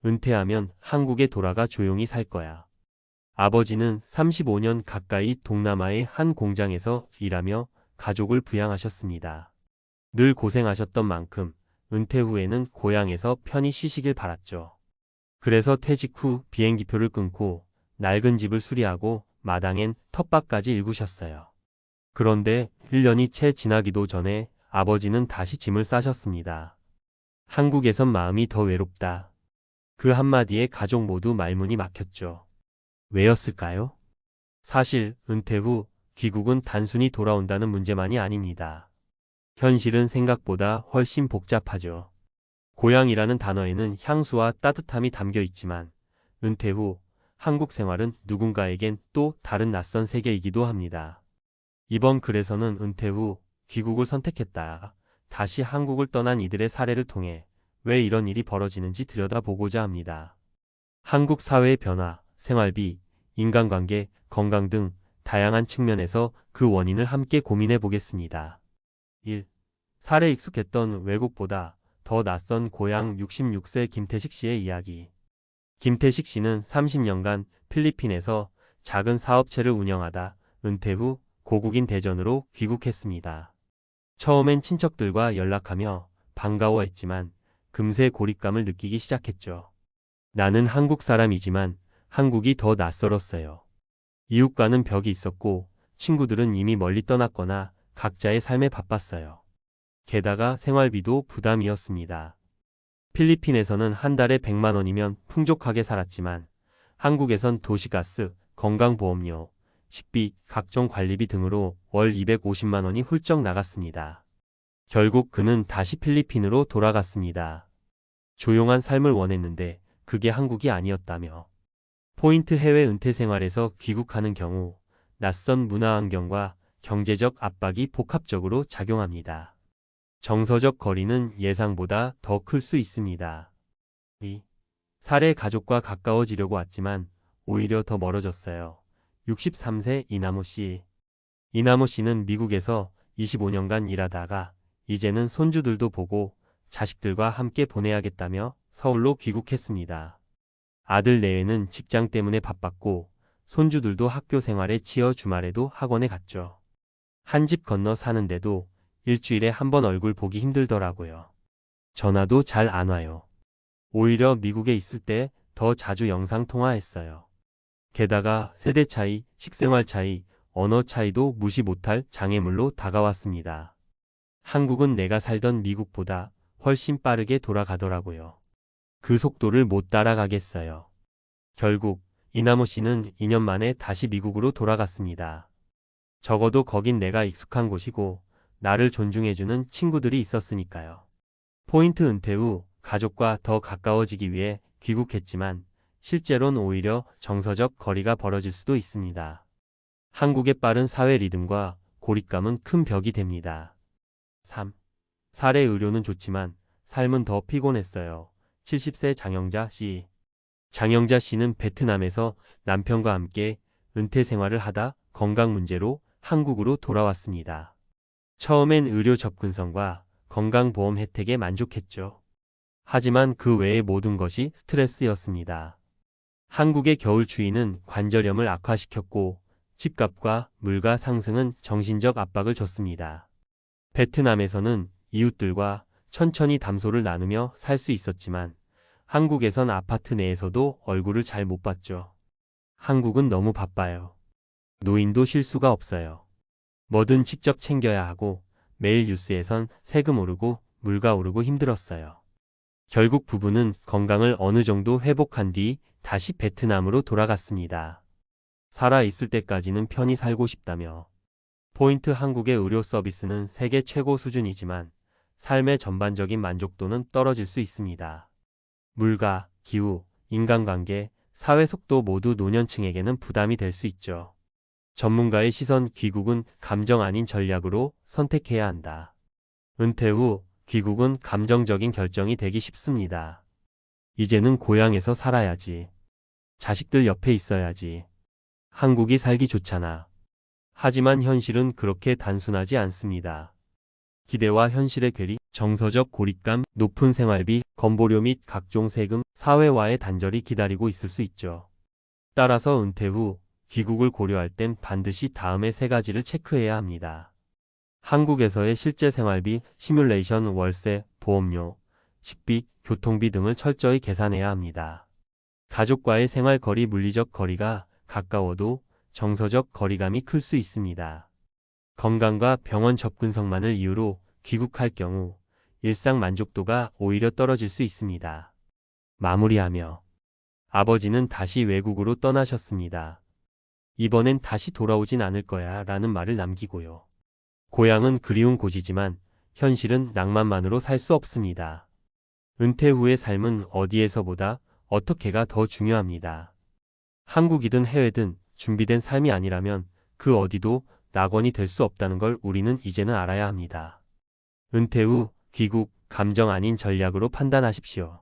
은퇴하면 한국에 돌아가 조용히 살 거야. 아버지는 35년 가까이 동남아의 한 공장에서 일하며 가족을 부양하셨습니다. 늘 고생하셨던 만큼 은퇴 후에는 고향에서 편히 쉬시길 바랐죠. 그래서 퇴직 후 비행기표를 끊고 낡은 집을 수리하고 마당엔 텃밭까지 일구셨어요. 그런데 1년이 채 지나기도 전에 아버지는 다시 짐을 싸셨습니다. 한국에선 마음이 더 외롭다. 그 한마디에 가족 모두 말문이 막혔죠. 왜였을까요? 사실 은퇴 후 귀국은 단순히 돌아온다는 문제만이 아닙니다. 현실은 생각보다 훨씬 복잡하죠. 고향이라는 단어에는 향수와 따뜻함이 담겨 있지만 은퇴 후 한국 생활은 누군가에겐 또 다른 낯선 세계이기도 합니다. 이번 글에서는 은퇴 후 귀국을 선택했다. 다시 한국을 떠난 이들의 사례를 통해 왜 이런 일이 벌어지는지 들여다보고자 합니다. 한국 사회의 변화, 생활비, 인간관계, 건강 등 다양한 측면에서 그 원인을 함께 고민해 보겠습니다. 1. 살에 익숙했던 외국보다 더 낯선 고향 66세 김태식 씨의 이야기. 김태식 씨는 30년간 필리핀에서 작은 사업체를 운영하다 은퇴 후 고국인 대전으로 귀국했습니다. 처음엔 친척들과 연락하며 반가워했지만 금세 고립감을 느끼기 시작했죠. 나는 한국 사람이지만 한국이 더 낯설었어요. 이웃과는 벽이 있었고 친구들은 이미 멀리 떠났거나 각자의 삶에 바빴어요. 게다가 생활비도 부담이었습니다. 필리핀에서는 한 달에 100만 원이면 풍족하게 살았지만 한국에선 도시가스, 건강보험료, 식비, 각종 관리비 등으로 월 250만 원이 훌쩍 나갔습니다. 결국 그는 다시 필리핀으로 돌아갔습니다. 조용한 삶을 원했는데 그게 한국이 아니었다며. 포인트 해외 은퇴 생활에서 귀국하는 경우 낯선 문화 환경과 경제적 압박이 복합적으로 작용합니다. 정서적 거리는 예상보다 더 클 수 있습니다. 2. 살해 가족과 가까워지려고 왔지만 오히려 더 멀어졌어요. 63세 이나모 씨. 이나모 씨는 미국에서 25년간 일하다가 이제는 손주들도 보고 자식들과 함께 보내야겠다며 서울로 귀국했습니다. 아들 내외는 직장 때문에 바빴고 손주들도 학교 생활에 치여 주말에도 학원에 갔죠. 한 집 건너 사는데도 일주일에 한 번 얼굴 보기 힘들더라고요. 전화도 잘 안 와요. 오히려 미국에 있을 때 더 자주 영상 통화했어요. 게다가 세대 차이, 식생활 차이, 언어 차이도 무시 못할 장애물로 다가왔습니다. 한국은 내가 살던 미국보다 훨씬 빠르게 돌아가더라고요. 그 속도를 못 따라가겠어요. 결국 이나모 씨는 2년 만에 다시 미국으로 돌아갔습니다. 적어도 거긴 내가 익숙한 곳이고 나를 존중해주는 친구들이 있었으니까요. 포인트 은퇴 후 가족과 더 가까워지기 위해 귀국했지만 실제로는 오히려 정서적 거리가 벌어질 수도 있습니다. 한국의 빠른 사회 리듬과 고립감은 큰 벽이 됩니다. 3. 사례 의료는 좋지만 삶은 더 피곤했어요. 70세 장영자 씨. 장영자 씨는 베트남에서 남편과 함께 은퇴 생활을 하다 건강 문제로 한국으로 돌아왔습니다. 처음엔 의료 접근성과 건강보험 혜택에 만족했죠. 하지만 그 외의 모든 것이 스트레스였습니다. 한국의 겨울 추위는 관절염을 악화시켰고 집값과 물가 상승은 정신적 압박을 줬습니다. 베트남에서는 이웃들과 천천히 담소를 나누며 살 수 있었지만 한국에선 아파트 내에서도 얼굴을 잘 못 봤죠. 한국은 너무 바빠요. 노인도 쉴 수가 없어요. 뭐든 직접 챙겨야 하고 매일 뉴스에선 세금 오르고 물가 오르고 힘들었어요. 결국 부부는 건강을 어느 정도 회복한 뒤 다시 베트남으로 돌아갔습니다. 살아 있을 때까지는 편히 살고 싶다며. 포인트 한국의 의료 서비스는 세계 최고 수준이지만 삶의 전반적인 만족도는 떨어질 수 있습니다. 물가, 기후, 인간관계, 사회 속도 모두 노년층에게는 부담이 될 수 있죠. 전문가의 시선 귀국은 감정 아닌 전략으로 선택해야 한다. 은퇴 후 귀국은 감정적인 결정이 되기 쉽습니다. 이제는 고향에서 살아야지. 자식들 옆에 있어야지. 한국이 살기 좋잖아. 하지만 현실은 그렇게 단순하지 않습니다. 기대와 현실의 괴리, 정서적 고립감, 높은 생활비, 건보료 및 각종 세금, 사회와의 단절이 기다리고 있을 수 있죠. 따라서 은퇴 후 귀국을 고려할 땐 반드시 다음의 세 가지를 체크해야 합니다. 한국에서의 실제 생활비, 시뮬레이션, 월세, 보험료, 식비, 교통비 등을 철저히 계산해야 합니다. 가족과의 생활 거리, 물리적 거리가 가까워도 정서적 거리감이 클 수 있습니다. 건강과 병원 접근성만을 이유로 귀국할 경우 일상 만족도가 오히려 떨어질 수 있습니다. 마무리하며 아버지는 다시 외국으로 떠나셨습니다. 이번엔 다시 돌아오진 않을 거야 라는 말을 남기고요. 고향은 그리운 곳이지만 현실은 낭만만으로 살 수 없습니다. 은퇴 후의 삶은 어디에서보다 어떻게가 더 중요합니다. 한국이든 해외든 준비된 삶이 아니라면 그 어디도 낙원이 될 수 없다는 걸 우리는 이제는 알아야 합니다. 은퇴 후 귀국, 감정 아닌 전략으로 판단하십시오.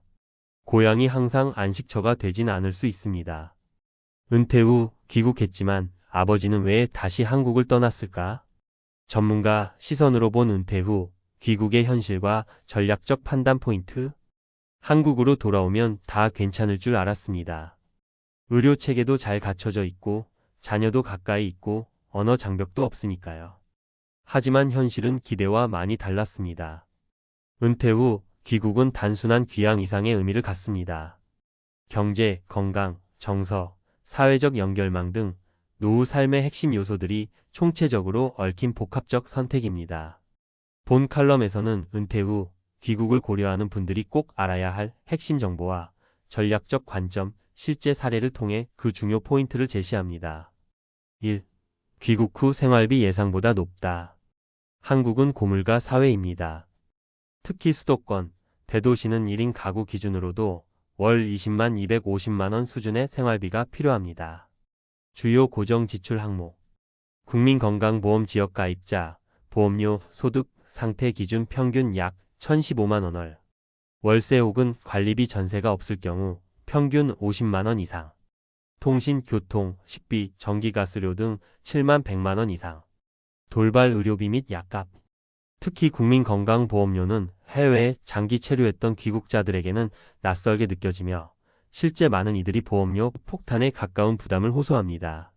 고향이 항상 안식처가 되진 않을 수 있습니다. 은퇴 후 귀국했지만 아버지는 왜 다시 한국을 떠났을까? 전문가 시선으로 본 은퇴 후 귀국의 현실과 전략적 판단 포인트. 한국으로 돌아오면 다 괜찮을 줄 알았습니다. 의료 체계도 잘 갖춰져 있고 자녀도 가까이 있고 언어 장벽도 없으니까요. 하지만 현실은 기대와 많이 달랐습니다. 은퇴 후 귀국은 단순한 귀향 이상의 의미를 갖습니다. 경제, 건강, 정서, 사회적 연결망 등 노후 삶의 핵심 요소들이 총체적으로 얽힌 복합적 선택입니다. 본 칼럼에서는 은퇴 후 귀국을 고려하는 분들이 꼭 알아야 할 핵심 정보와 전략적 관점, 실제 사례를 통해 그 중요 포인트를 제시합니다. 1. 귀국 후 생활비 예상보다 높다. 한국은 고물가 사회입니다. 특히 수도권, 대도시는 1인 가구 기준으로도 월 20만 250만 원 수준의 생활비가 필요합니다. 주요 고정 지출 항목. 국민건강보험 지역 가입자, 보험료, 소득, 상태 기준 평균 약 1,015만 원월. 월세 혹은 관리비 전세가 없을 경우 평균 50만 원 이상. 통신, 교통, 식비, 전기가스료 등 7만 100만 원 이상. 돌발 의료비 및 약값. 특히 국민건강보험료는 해외에 장기 체류했던 귀국자들에게는 낯설게 느껴지며 실제 많은 이들이 보험료 폭탄에 가까운 부담을 호소합니다.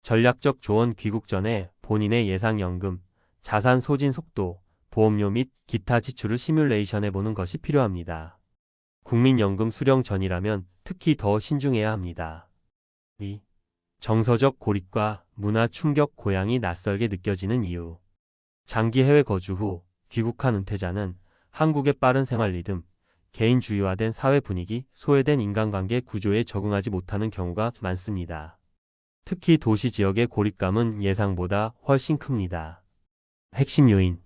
전략적 조언. 귀국 전에 본인의 예상연금, 자산 소진 속도, 보험료 및 기타 지출을 시뮬레이션해보는 것이 필요합니다. 국민연금 수령 전이라면 특히 더 신중해야 합니다. 2. 정서적 고립과 문화 충격. 고향이 낯설게 느껴지는 이유. 장기 해외 거주 후 귀국한 은퇴자는 한국의 빠른 생활 리듬, 개인주의화된 사회 분위기, 소외된 인간관계 구조에 적응하지 못하는 경우가 많습니다. 특히 도시 지역의 고립감은 예상보다 훨씬 큽니다. 핵심 요인.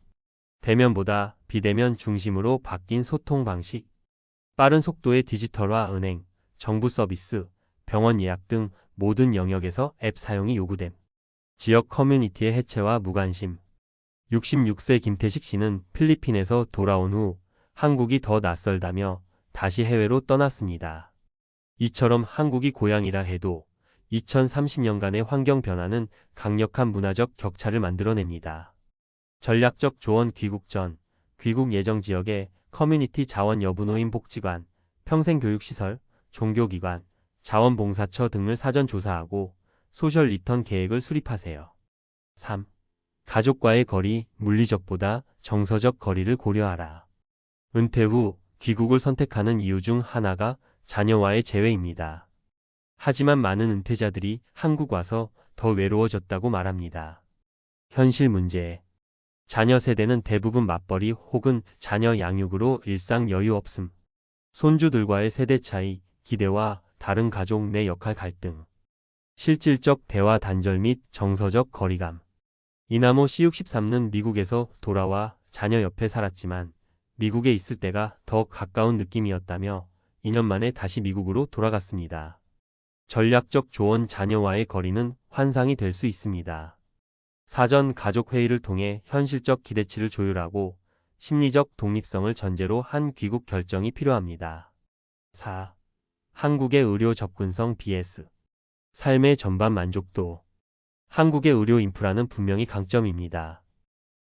대면보다 비대면 중심으로 바뀐 소통 방식. 빠른 속도의 디지털화, 은행, 정부 서비스, 병원 예약 등 모든 영역에서 앱 사용이 요구됨. 지역 커뮤니티의 해체와 무관심. 66세 김태식 씨는 필리핀에서 돌아온 후 한국이 더 낯설다며 다시 해외로 떠났습니다. 이처럼 한국이 고향이라 해도 2030년간의 환경 변화는 강력한 문화적 격차를 만들어냅니다. 전략적 조언. 귀국 전, 귀국 예정 지역의 커뮤니티 자원 여부, 노인 복지관, 평생교육시설, 종교기관, 자원봉사처 등을 사전 조사하고 소셜 리턴 계획을 수립하세요. 3. 가족과의 거리, 물리적보다 정서적 거리를 고려하라. 은퇴 후 귀국을 선택하는 이유 중 하나가 자녀와의 재회입니다. 하지만 많은 은퇴자들이 한국 와서 더 외로워졌다고 말합니다. 현실 문제. 자녀 세대는 대부분 맞벌이 혹은 자녀 양육으로 일상 여유 없음. 손주들과의 세대 차이, 기대와 다른 가족 내 역할 갈등. 실질적 대화 단절 및 정서적 거리감. 이나모 C63는 미국에서 돌아와 자녀 옆에 살았지만 미국에 있을 때가 더 가까운 느낌이었다며 2년 만에 다시 미국으로 돌아갔습니다. 전략적 조언. 자녀와의 거리는 환상이 될 수 있습니다. 사전 가족 회의를 통해 현실적 기대치를 조율하고 심리적 독립성을 전제로 한 귀국 결정이 필요합니다. 4. 한국의 의료 접근성 vs 삶의 전반 만족도. 한국의 의료 인프라는 분명히 강점입니다.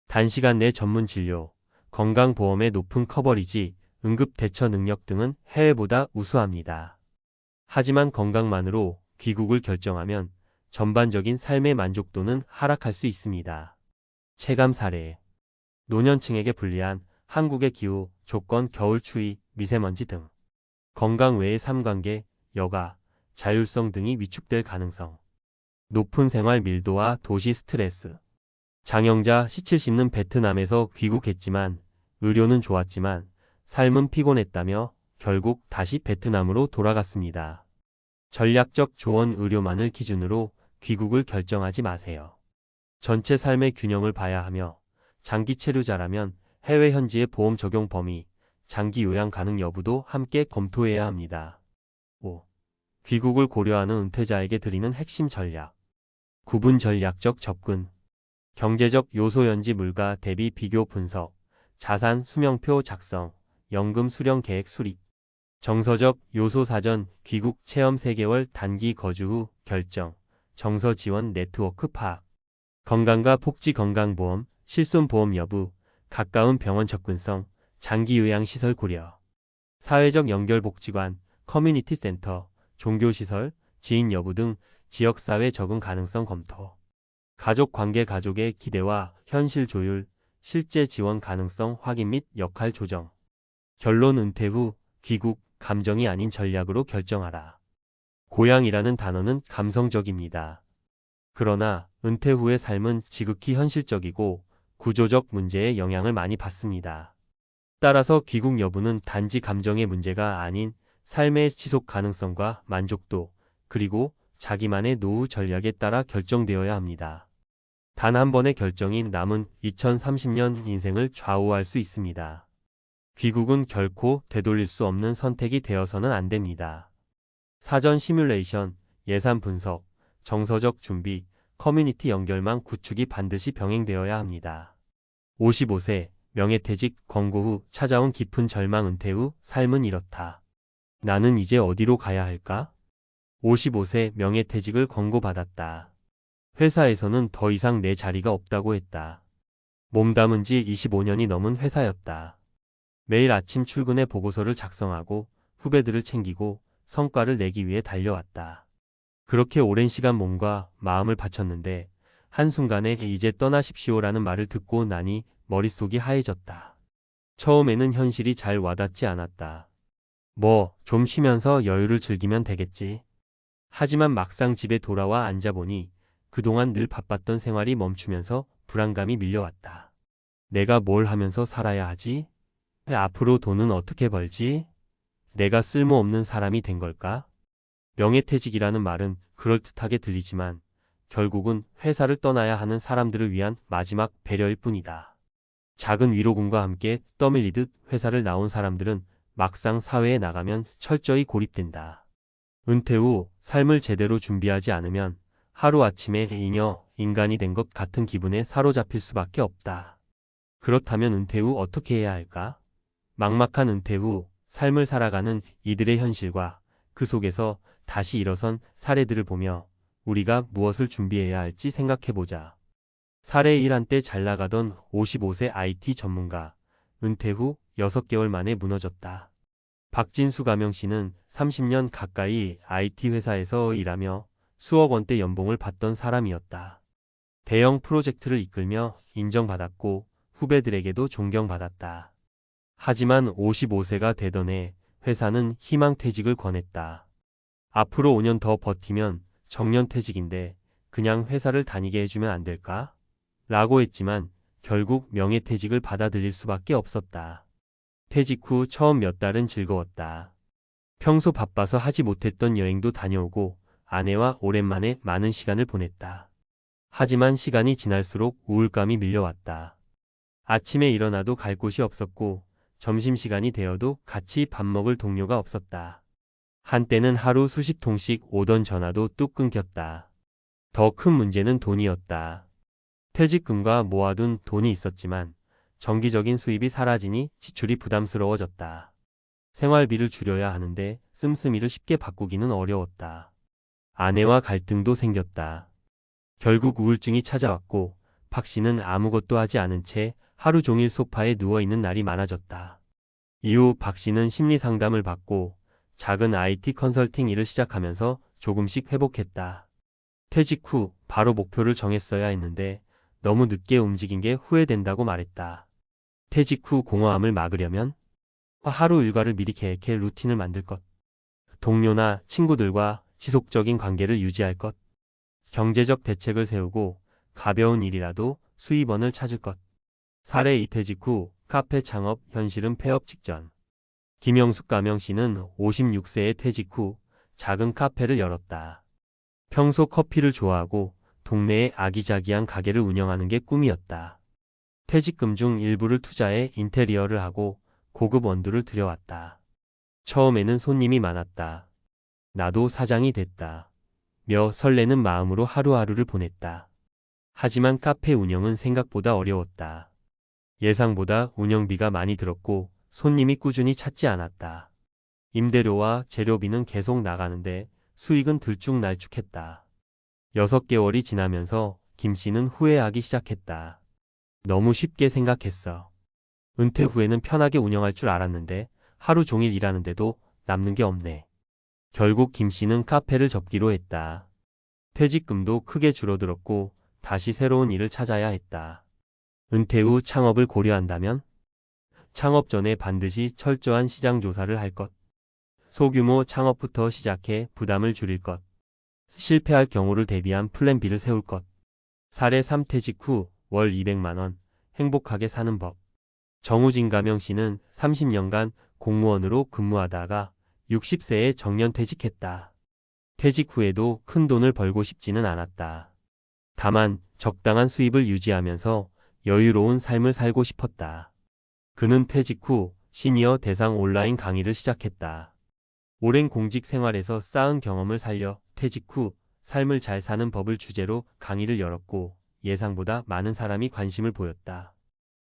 단시간 내 전문 진료, 건강보험의 높은 커버리지, 응급 대처 능력 등은 해외보다 우수합니다. 하지만 건강만으로 귀국을 결정하면 전반적인 삶의 만족도는 하락할 수 있습니다. 체감 사례. 노년층에게 불리한 한국의 기후, 조건, 겨울 추위, 미세먼지 등. 건강 외의 삶관계, 여가, 자율성 등이 위축될 가능성. 높은 생활 밀도와 도시 스트레스. 장영자 시 70는 베트남에서 귀국했지만 의료는 좋았지만 삶은 피곤했다며 결국 다시 베트남으로 돌아갔습니다. 전략적 조언 의료만을 기준으로 귀국을 결정하지 마세요. 전체 삶의 균형을 봐야 하며 장기 체류자라면 해외 현지의 보험 적용 범위, 장기 요양 가능 여부도 함께 검토해야 합니다. 5. 귀국을 고려하는 은퇴자에게 드리는 핵심 전략. 구분 전략적 접근. 경제적 요소 연지 물가 대비 비교 분석, 자산 수명표 작성, 연금 수령 계획 수립. 정서적 요소 사전, 귀국 체험 3개월 단기 거주 후 결정, 정서 지원 네트워크 파악. 건강과 복지 건강보험, 실손보험 여부, 가까운 병원 접근성, 장기 요양시설 고려. 사회적 연결 복지관, 커뮤니티 센터, 종교시설, 지인 여부 등 지역사회 적응 가능성 검토. 가족 관계 가족의 기대와 현실 조율, 실제 지원 가능성 확인 및 역할 조정. 결론 은퇴 후 귀국, 감정이 아닌 전략으로 결정하라. 고향이라는 단어는 감성적입니다. 그러나 은퇴 후의 삶은 지극히 현실적이고 구조적 문제에 영향을 많이 받습니다. 따라서 귀국 여부는 단지 감정의 문제가 아닌 삶의 지속 가능성과 만족도, 그리고 자기만의 노후 전략에 따라 결정되어야 합니다. 단 한 번의 결정이 남은 2030년 인생을 좌우할 수 있습니다. 귀국은 결코 되돌릴 수 없는 선택이 되어서는 안 됩니다. 사전 시뮬레이션, 예산 분석, 정서적 준비, 커뮤니티 연결망 구축이 반드시 병행되어야 합니다. 55세, 명예퇴직, 권고 후 찾아온 깊은 절망. 은퇴 후 삶은 이렇다. 나는 이제 어디로 가야 할까? 55세 명예퇴직을 권고받았다. 회사에서는 더 이상 내 자리가 없다고 했다. 몸담은 지 25년이 넘은 회사였다. 매일 아침 출근해 보고서를 작성하고 후배들을 챙기고 성과를 내기 위해 달려왔다. 그렇게 오랜 시간 몸과 마음을 바쳤는데 한순간에 이제 떠나십시오라는 말을 듣고 나니 머릿속이 하얘졌다. 처음에는 현실이 잘 와닿지 않았다. 좀 쉬면서 여유를 즐기면 되겠지. 하지만 막상 집에 돌아와 앉아보니 그동안 늘 바빴던 생활이 멈추면서 불안감이 밀려왔다. 내가 뭘 하면서 살아야 하지? 앞으로 돈은 어떻게 벌지? 내가 쓸모없는 사람이 된 걸까? 명예퇴직이라는 말은 그럴듯하게 들리지만 결국은 회사를 떠나야 하는 사람들을 위한 마지막 배려일 뿐이다. 작은 위로금과 함께 떠밀리듯 회사를 나온 사람들은 막상 사회에 나가면 철저히 고립된다. 은퇴 후 삶을 제대로 준비하지 않으면 하루아침에 인간이 된 것 같은 기분에 사로잡힐 수밖에 없다. 그렇다면 은퇴 후 어떻게 해야 할까? 막막한 은퇴 후 삶을 살아가는 이들의 현실과 그 속에서 다시 일어선 사례들을 보며 우리가 무엇을 준비해야 할지 생각해보자. 사례 1. 한때 잘 나가던 55세 IT 전문가, 은퇴 후 6개월 만에 무너졌다. 박진수 가명 씨는 30년 가까이 IT 회사에서 일하며 수억 원대 연봉을 받던 사람이었다. 대형 프로젝트를 이끌며 인정받았고 후배들에게도 존경받았다. 하지만 55세가 되던 해 회사는 희망퇴직을 권했다. 앞으로 5년 더 버티면 정년퇴직인데 그냥 회사를 다니게 해주면 안 될까? 라고 했지만 결국 명예퇴직을 받아들일 수밖에 없었다. 퇴직 후 처음 몇 달은 즐거웠다. 평소 바빠서 하지 못했던 여행도 다녀오고 아내와 오랜만에 많은 시간을 보냈다. 하지만 시간이 지날수록 우울감이 밀려왔다. 아침에 일어나도 갈 곳이 없었고 점심시간이 되어도 같이 밥 먹을 동료가 없었다. 한때는 하루 수십 통씩 오던 전화도 뚝 끊겼다. 더 큰 문제는 돈이었다. 퇴직금과 모아둔 돈이 있었지만 정기적인 수입이 사라지니 지출이 부담스러워졌다. 생활비를 줄여야 하는데 씀씀이를 쉽게 바꾸기는 어려웠다. 아내와 갈등도 생겼다. 결국 우울증이 찾아왔고 박 씨는 아무것도 하지 않은 채 하루 종일 소파에 누워있는 날이 많아졌다. 이후 박 씨는 심리 상담을 받고 작은 IT 컨설팅 일을 시작하면서 조금씩 회복했다. 퇴직 후 바로 목표를 정했어야 했는데 너무 늦게 움직인 게 후회된다고 말했다. 퇴직 후 공허함을 막으려면 하루 일과를 미리 계획해 루틴을 만들 것. 동료나 친구들과 지속적인 관계를 유지할 것. 경제적 대책을 세우고 가벼운 일이라도 수입원을 찾을 것. 사례 이퇴직 후 카페 창업, 현실은 폐업 직전. 김영숙 가명 씨는 56세에 퇴직 후 작은 카페를 열었다. 평소 커피를 좋아하고 동네에 아기자기한 가게를 운영하는 게 꿈이었다. 퇴직금 중 일부를 투자해 인테리어를 하고 고급 원두를 들여왔다. 처음에는 손님이 많았다. 나도 사장이 됐다. 며 설레는 마음으로 하루하루를 보냈다. 하지만 카페 운영은 생각보다 어려웠다. 예상보다 운영비가 많이 들었고 손님이 꾸준히 찾지 않았다. 임대료와 재료비는 계속 나가는데 수익은 들쭉날쭉했다. 6개월이 지나면서 김 씨는 후회하기 시작했다. 너무 쉽게 생각했어. 은퇴 후에는 편하게 운영할 줄 알았는데 하루 종일 일하는데도 남는 게 없네. 결국 김 씨는 카페를 접기로 했다. 퇴직금도 크게 줄어들었고 다시 새로운 일을 찾아야 했다. 은퇴 후 창업을 고려한다면 창업 전에 반드시 철저한 시장 조사를 할 것. 소규모 창업부터 시작해 부담을 줄일 것. 실패할 경우를 대비한 플랜 B를 세울 것. 사례 3 퇴직 후 월 200만 원 행복하게 사는 법. 정우진 가명 씨는 30년간 공무원으로 근무하다가 60세에 정년 퇴직했다. 퇴직 후에도 큰 돈을 벌고 싶지는 않았다. 다만 적당한 수입을 유지하면서 여유로운 삶을 살고 싶었다. 그는 퇴직 후 시니어 대상 온라인 강의를 시작했다. 오랜 공직 생활에서 쌓은 경험을 살려 퇴직 후 삶을 잘 사는 법을 주제로 강의를 열었고 예상보다 많은 사람이 관심을 보였다.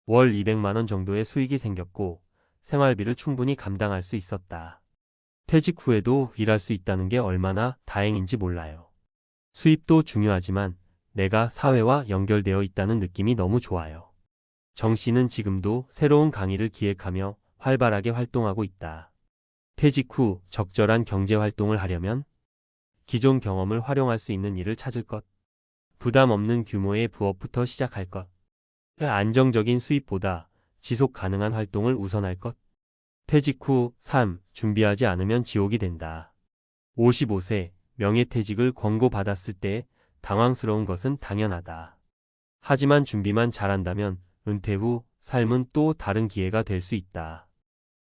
월 200만 원 정도의 수익이 생겼고 생활비를 충분히 감당할 수 있었다. 퇴직 후에도 일할 수 있다는 게 얼마나 다행인지 몰라요. 수입도 중요하지만 내가 사회와 연결되어 있다는 느낌이 너무 좋아요. 정 씨는 지금도 새로운 강의를 기획하며 활발하게 활동하고 있다. 퇴직 후 적절한 경제 활동을 하려면 기존 경험을 활용할 수 있는 일을 찾을 것. 부담 없는 규모의 부업부터 시작할 것. 안정적인 수입보다 지속 가능한 활동을 우선할 것. 퇴직 후 삶 준비하지 않으면 지옥이 된다. 55세 명예퇴직을 권고받았을 때 당황스러운 것은 당연하다. 하지만 준비만 잘한다면 은퇴 후 삶은 또 다른 기회가 될 수 있다.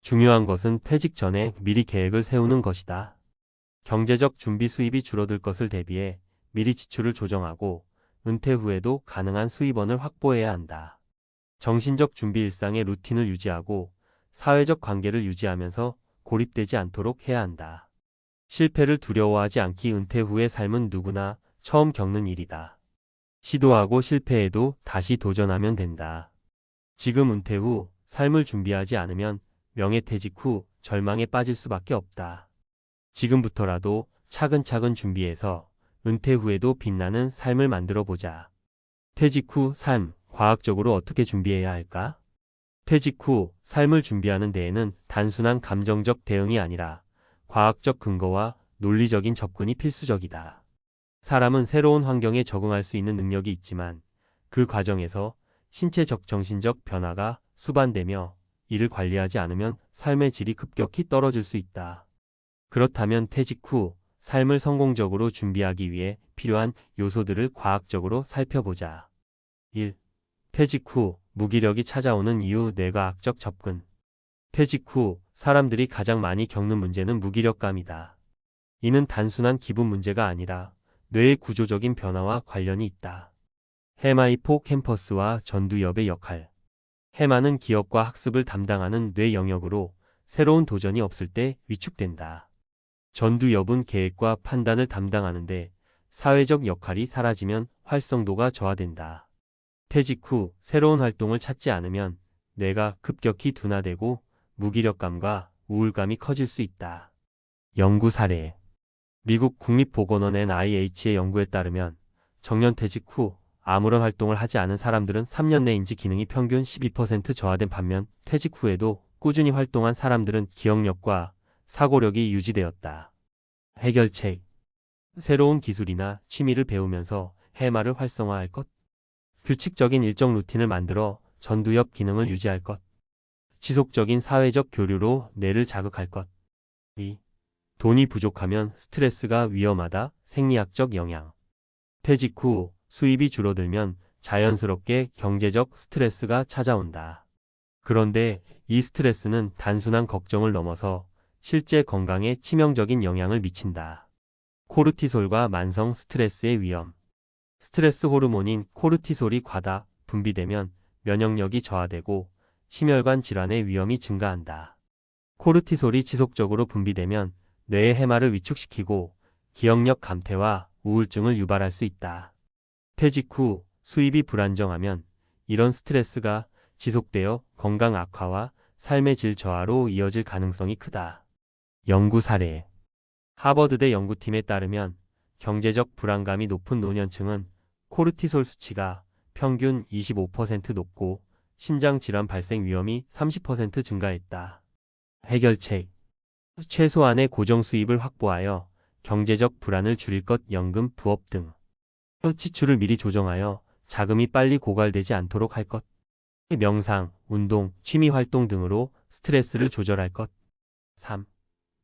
중요한 것은 퇴직 전에 미리 계획을 세우는 것이다. 경제적 준비 수입이 줄어들 것을 대비해 미리 지출을 조정하고 은퇴 후에도 가능한 수입원을 확보해야 한다. 정신적 준비 일상의 루틴을 유지하고 사회적 관계를 유지하면서 고립되지 않도록 해야 한다. 실패를 두려워하지 않기. 은퇴 후의 삶은 누구나 처음 겪는 일이다. 시도하고 실패해도 다시 도전하면 된다. 지금 은퇴 후 삶을 준비하지 않으면 명예퇴직 후 절망에 빠질 수밖에 없다. 지금부터라도 차근차근 준비해서 은퇴 후에도 빛나는 삶을 만들어 보자. 퇴직 후 삶, 과학적으로 어떻게 준비해야 할까? 퇴직 후 삶을 준비하는 데에는 단순한 감정적 대응이 아니라 과학적 근거와 논리적인 접근이 필수적이다. 사람은 새로운 환경에 적응할 수 있는 능력이 있지만 그 과정에서 신체적 정신적 변화가 수반되며 이를 관리하지 않으면 삶의 질이 급격히 떨어질 수 있다. 그렇다면 퇴직 후 삶을 성공적으로 준비하기 위해 필요한 요소들을 과학적으로 살펴보자. 1. 퇴직 후 무기력이 찾아오는 이유. 뇌과학적 접근. 퇴직 후 사람들이 가장 많이 겪는 문제는 무기력감이다. 이는 단순한 기분 문제가 아니라 뇌의 구조적인 변화와 관련이 있다. 해마 히포캠퍼스와 전두엽의 역할. 해마는 기억과 학습을 담당하는 뇌 영역으로 새로운 도전이 없을 때 위축된다. 전두엽은 계획과 판단을 담당하는데 사회적 역할이 사라지면 활성도가 저하된다. 퇴직 후 새로운 활동을 찾지 않으면 뇌가 급격히 둔화되고 무기력감과 우울감이 커질 수 있다. 연구 사례. 미국 국립보건원 NIH의 연구에 따르면 정년퇴직 후 아무런 활동을 하지 않은 사람들은 3년 내 인지 기능이 평균 12% 저하된 반면 퇴직 후에도 꾸준히 활동한 사람들은 기억력과 사고력이 유지되었다. 해결책. 새로운 기술이나 취미를 배우면서 해마를 활성화할 것. 규칙적인 일정 루틴을 만들어 전두엽 기능을 유지할 것. 지속적인 사회적 교류로 뇌를 자극할 것. 2. 돈이 부족하면 스트레스가 위험하다. 생리학적 영향. 퇴직 후 수입이 줄어들면 자연스럽게 경제적 스트레스가 찾아온다. 그런데 이 스트레스는 단순한 걱정을 넘어서 실제 건강에 치명적인 영향을 미친다. 코르티솔과 만성 스트레스의 위험. 스트레스 호르몬인 코르티솔이 과다 분비되면 면역력이 저하되고 심혈관 질환의 위험이 증가한다. 코르티솔이 지속적으로 분비되면 뇌의 해마를 위축시키고 기억력 감퇴와 우울증을 유발할 수 있다. 퇴직 후 수입이 불안정하면 이런 스트레스가 지속되어 건강 악화와 삶의 질 저하로 이어질 가능성이 크다. 연구 사례. 하버드대 연구팀에 따르면 경제적 불안감이 높은 노년층은 코르티솔 수치가 평균 25% 높고 심장질환 발생 위험이 30% 증가했다. 해결책. 최소한의 고정 수입을 확보하여 경제적 불안을 줄일 것. 연금, 부업 등 지출을 미리 조정하여 자금이 빨리 고갈되지 않도록 할 것. 명상, 운동, 취미 활동 등으로 스트레스를 조절할 것. 3.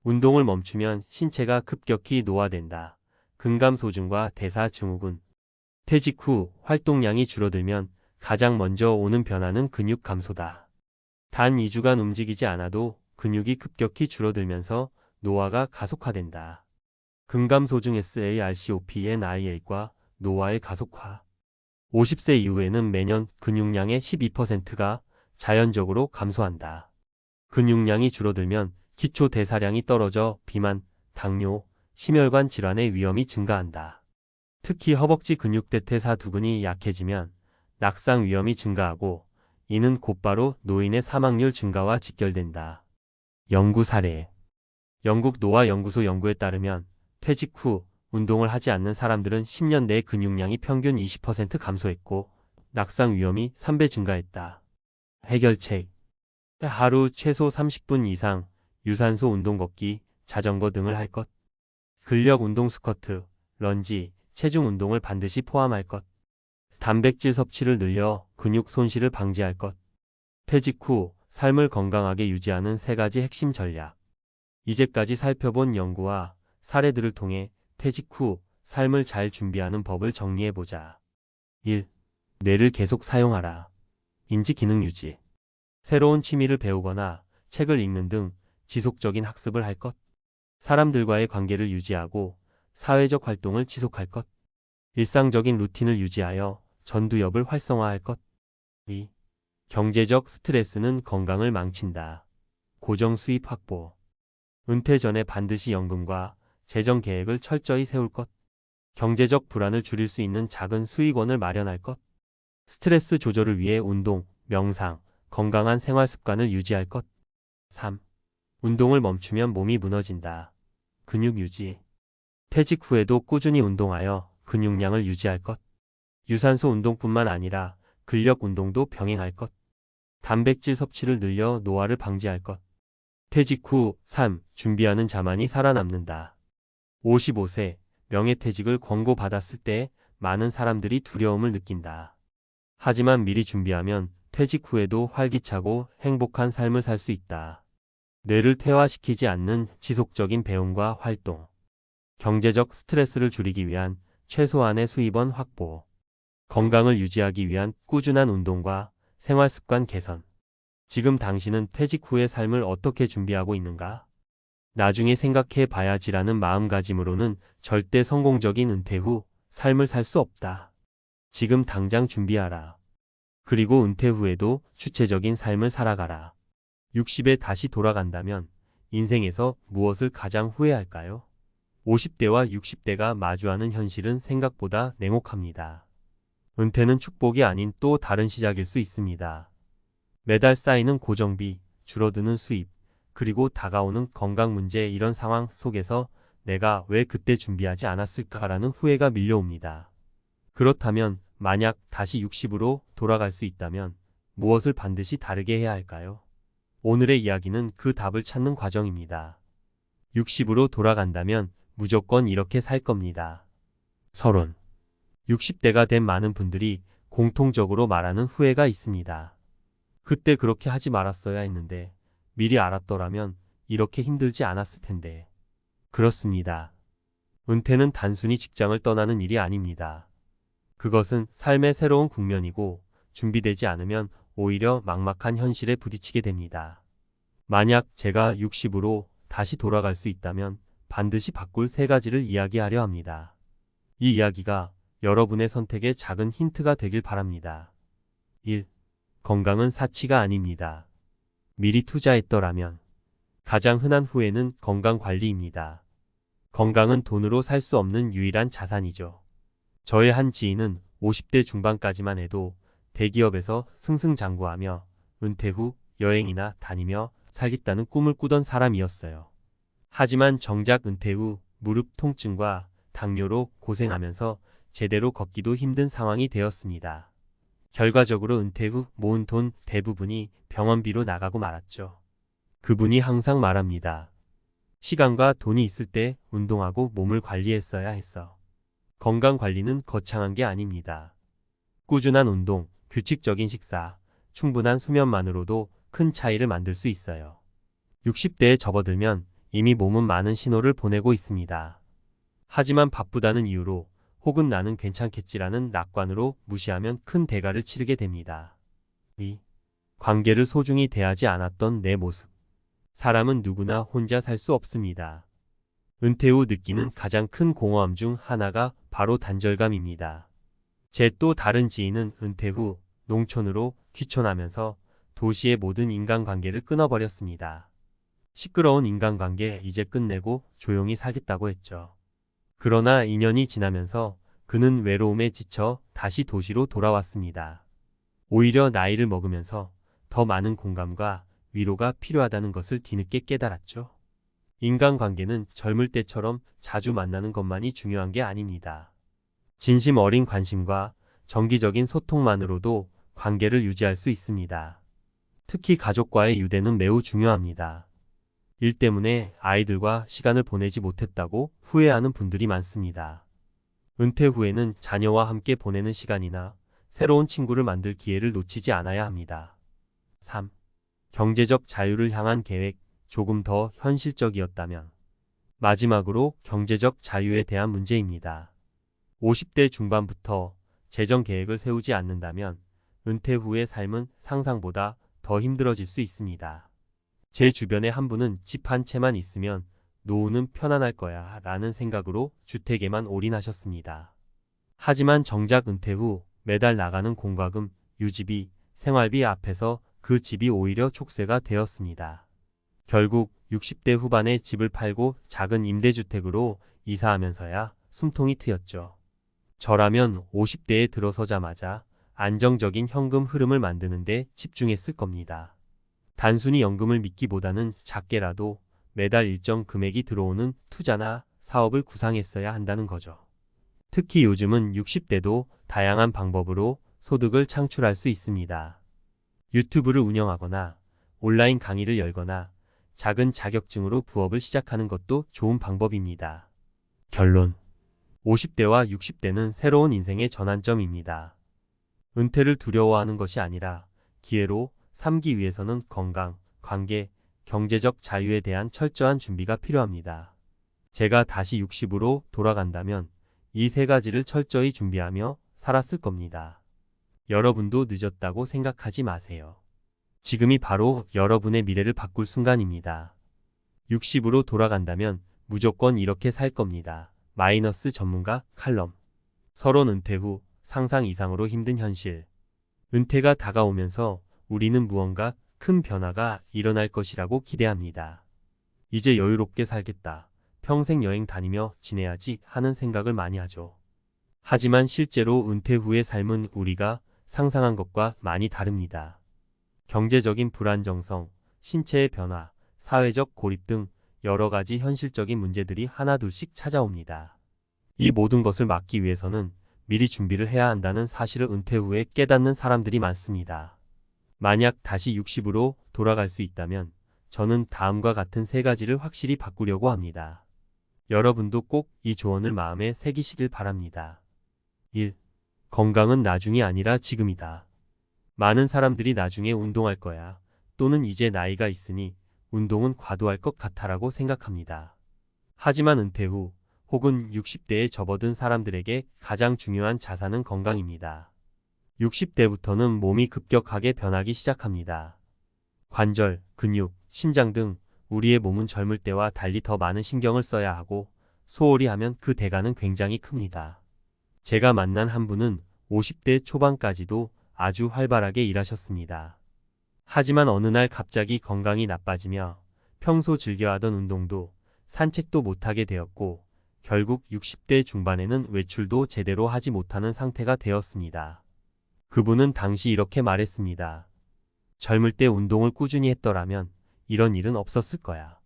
운동을 멈추면 신체가 급격히 노화된다. 근감소증과 대사증후군. 퇴직 후 활동량이 줄어들면 가장 먼저 오는 변화는 근육 감소다. 단 2주간 움직이지 않아도 근육이 급격히 줄어들면서 노화가 가속화된다. 근감소증 SARCOPNIA과 노화의 가속화. 50세 이후에는 매년 근육량의 12%가 자연적으로 감소한다. 근육량이 줄어들면 기초 대사량이 떨어져 비만, 당뇨, 심혈관 질환의 위험이 증가한다. 특히 허벅지 근육대퇴사 두근이 약해지면 낙상 위험이 증가하고 이는 곧바로 노인의 사망률 증가와 직결된다. 연구 사례. 영국 노화 연구소 연구에 따르면 퇴직 후 운동을 하지 않는 사람들은 10년 내 근육량이 평균 20% 감소했고 낙상 위험이 3배 증가했다. 해결책. 하루 최소 30분 이상 유산소 운동 걷기, 자전거 등을 할 것. 근력 운동 스쿼트, 런지, 체중 운동을 반드시 포함할 것. 단백질 섭취를 늘려 근육 손실을 방지할 것. 퇴직 후 삶을 건강하게 유지하는 3가지 핵심 전략. 이제까지 살펴본 연구와 사례들을 통해 퇴직 후 삶을 잘 준비하는 법을 정리해보자. 1. 뇌를 계속 사용하라. 인지 기능 유지. 새로운 취미를 배우거나 책을 읽는 등 지속적인 학습을 할 것. 사람들과의 관계를 유지하고 사회적 활동을 지속할 것. 일상적인 루틴을 유지하여 전두엽을 활성화할 것. 2. 경제적 스트레스는 건강을 망친다. 고정 수입 확보. 은퇴 전에 반드시 연금과 재정 계획을 철저히 세울 것. 경제적 불안을 줄일 수 있는 작은 수익원을 마련할 것. 스트레스 조절을 위해 운동, 명상, 건강한 생활 습관을 유지할 것. 3. 운동을 멈추면 몸이 무너진다. 근육 유지. 퇴직 후에도 꾸준히 운동하여 근육량을 유지할 것. 유산소 운동뿐만 아니라 근력 운동도 병행할 것. 단백질 섭취를 늘려 노화를 방지할 것. 퇴직 후 삶 준비하는 자만이 살아남는다. 55세 명예퇴직을 권고받았을 때 많은 사람들이 두려움을 느낀다. 하지만 미리 준비하면 퇴직 후에도 활기차고 행복한 삶을 살 수 있다. 뇌를 퇴화시키지 않는 지속적인 배움과 활동. 경제적 스트레스를 줄이기 위한 최소한의 수입원 확보. 건강을 유지하기 위한 꾸준한 운동과 생활습관 개선. 지금 당신은 퇴직 후의 삶을 어떻게 준비하고 있는가? 나중에 생각해 봐야지라는 마음가짐으로는 절대 성공적인 은퇴 후 삶을 살 수 없다. 지금 당장 준비하라. 그리고 은퇴 후에도 주체적인 삶을 살아가라. 60에 다시 돌아간다면 인생에서 무엇을 가장 후회할까요? 50대와 60대가 마주하는 현실은 생각보다 냉혹합니다. 은퇴는 축복이 아닌 또 다른 시작일 수 있습니다. 매달 쌓이는 고정비, 줄어드는 수입, 그리고 다가오는 건강 문제 이런 상황 속에서 내가 왜 그때 준비하지 않았을까라는 후회가 밀려옵니다. 그렇다면 만약 다시 60으로 돌아갈 수 있다면 무엇을 반드시 다르게 해야 할까요? 오늘의 이야기는 그 답을 찾는 과정입니다. 60으로 돌아간다면 무조건 이렇게 살 겁니다. 서론. 60대가 된 많은 분들이 공통적으로 말하는 후회가 있습니다. 그때 그렇게 하지 말았어야 했는데, 미리 알았더라면 이렇게 힘들지 않았을 텐데. 그렇습니다. 은퇴는 단순히 직장을 떠나는 일이 아닙니다. 그것은 삶의 새로운 국면이고, 준비되지 않으면 오히려 막막한 현실에 부딪히게 됩니다. 만약 제가 60으로 다시 돌아갈 수 있다면 반드시 바꿀 3가지를 이야기하려 합니다. 이 이야기가 여러분의 선택에 작은 힌트가 되길 바랍니다. 1. 건강은 사치가 아닙니다. 미리 투자했더라면. 가장 흔한 후회는 건강관리입니다. 건강은 돈으로 살 수 없는 유일한 자산이죠. 저의 한 지인은 50대 중반까지만 해도 대기업에서 승승장구하며 은퇴 후 여행이나 다니며 살겠다는 꿈을 꾸던 사람이었어요. 하지만 정작 은퇴 후 무릎 통증과 당뇨로 고생하면서 제대로 걷기도 힘든 상황이 되었습니다. 결과적으로 은퇴 후 모은 돈 대부분이 병원비로 나가고 말았죠. 그분이 항상 말합니다. 시간과 돈이 있을 때 운동하고 몸을 관리했어야 했어. 건강관리는 거창한 게 아닙니다. 꾸준한 운동, 규칙적인 식사, 충분한 수면만으로도 큰 차이를 만들 수 있어요. 60대에 접어들면 이미 몸은 많은 신호를 보내고 있습니다. 하지만 바쁘다는 이유로 혹은 나는 괜찮겠지라는 낙관으로 무시하면 큰 대가를 치르게 됩니다. 2. 관계를 소중히 대하지 않았던 내 모습. 사람은 누구나 혼자 살 수 없습니다. 은퇴 후 느끼는 가장 큰 공허함 중 하나가 바로 단절감입니다. 제 또 다른 지인은 은퇴 후 농촌으로 귀촌하면서 도시의 모든 인간관계를 끊어버렸습니다. 시끄러운 인간관계 이제 끝내고 조용히 살겠다고 했죠. 그러나 2년이 지나면서 그는 외로움에 지쳐 다시 도시로 돌아왔습니다. 오히려 나이를 먹으면서 더 많은 공감과 위로가 필요하다는 것을 뒤늦게 깨달았죠. 인간관계는 젊을 때처럼 자주 만나는 것만이 중요한 게 아닙니다. 진심 어린 관심과 정기적인 소통만으로도 관계를 유지할 수 있습니다. 특히 가족과의 유대는 매우 중요합니다. 일 때문에 아이들과 시간을 보내지 못했다고 후회하는 분들이 많습니다. 은퇴 후에는 자녀와 함께 보내는 시간이나 새로운 친구를 만들 기회를 놓치지 않아야 합니다. 3. 경제적 자유를 향한 계획, 조금 더 현실적이었다면. 마지막으로 경제적 자유에 대한 문제입니다. 50대 중반부터 재정 계획을 세우지 않는다면 은퇴 후의 삶은 상상보다 더 힘들어질 수 있습니다. 제 주변의 한 분은 집 한 채만 있으면 노후는 편안할 거야 라는 생각으로 주택에만 올인하셨습니다. 하지만 정작 은퇴 후 매달 나가는 공과금, 유지비, 생활비 앞에서 그 집이 오히려 촉새가 되었습니다. 결국 60대 후반에 집을 팔고 작은 임대주택으로 이사하면서야 숨통이 트였죠. 저라면 50대에 들어서자마자 안정적인 현금 흐름을 만드는 데 집중했을 겁니다. 단순히 연금을 믿기보다는 작게라도 매달 일정 금액이 들어오는 투자나 사업을 구상했어야 한다는 거죠. 특히 요즘은 60대도 다양한 방법으로 소득을 창출할 수 있습니다. 유튜브를 운영하거나 온라인 강의를 열거나 작은 자격증으로 부업을 시작하는 것도 좋은 방법입니다. 결론. 50대와 60대는 새로운 인생의 전환점입니다. 은퇴를 두려워하는 것이 아니라 기회로 삼기 위해서는 건강, 관계, 경제적 자유에 대한 철저한 준비가 필요합니다. 제가 다시 60으로 돌아간다면 이 3가지를 철저히 준비하며 살았을 겁니다. 여러분도 늦었다고 생각하지 마세요. 지금이 바로 여러분의 미래를 바꿀 순간입니다. 60으로 돌아간다면 무조건 이렇게 살 겁니다. 마이너스 전문가 칼럼. 서론 은퇴 후 상상 이상으로 힘든 현실. 은퇴가 다가오면서 우리는 무언가 큰 변화가 일어날 것이라고 기대합니다. 이제 여유롭게 살겠다. 평생 여행 다니며 지내야지 하는 생각을 많이 하죠. 하지만 실제로 은퇴 후의 삶은 우리가 상상한 것과 많이 다릅니다. 경제적인 불안정성, 신체의 변화, 사회적 고립 등 여러 가지 현실적인 문제들이 하나둘씩 찾아옵니다. 이 모든 것을 막기 위해서는 미리 준비를 해야 한다는 사실을 은퇴 후에 깨닫는 사람들이 많습니다. 만약 다시 60으로 돌아갈 수 있다면 저는 다음과 같은 세 가지를 확실히 바꾸려고 합니다. 여러분도 꼭 이 조언을 마음에 새기시길 바랍니다. 1. 건강은 나중이 아니라 지금이다. 많은 사람들이 나중에 운동할 거야, 또는 이제 나이가 있으니 운동은 과도할 것 같아라고 생각합니다. 하지만 은퇴 후 혹은 60대에 접어든 사람들에게 가장 중요한 자산은 건강입니다. 60대부터는 몸이 급격하게 변하기 시작합니다. 관절, 근육, 심장 등 우리의 몸은 젊을 때와 달리 더 많은 신경을 써야 하고 소홀히 하면 그 대가는 굉장히 큽니다. 제가 만난 한 분은 50대 초반까지도 아주 활발하게 일하셨습니다. 하지만 어느 날 갑자기 건강이 나빠지며 평소 즐겨하던 운동도 산책도 못하게 되었고 결국 60대 중반에는 외출도 제대로 하지 못하는 상태가 되었습니다. 그분은 당시 이렇게 말했습니다. 젊을 때 운동을 꾸준히 했더라면 이런 일은 없었을 거야.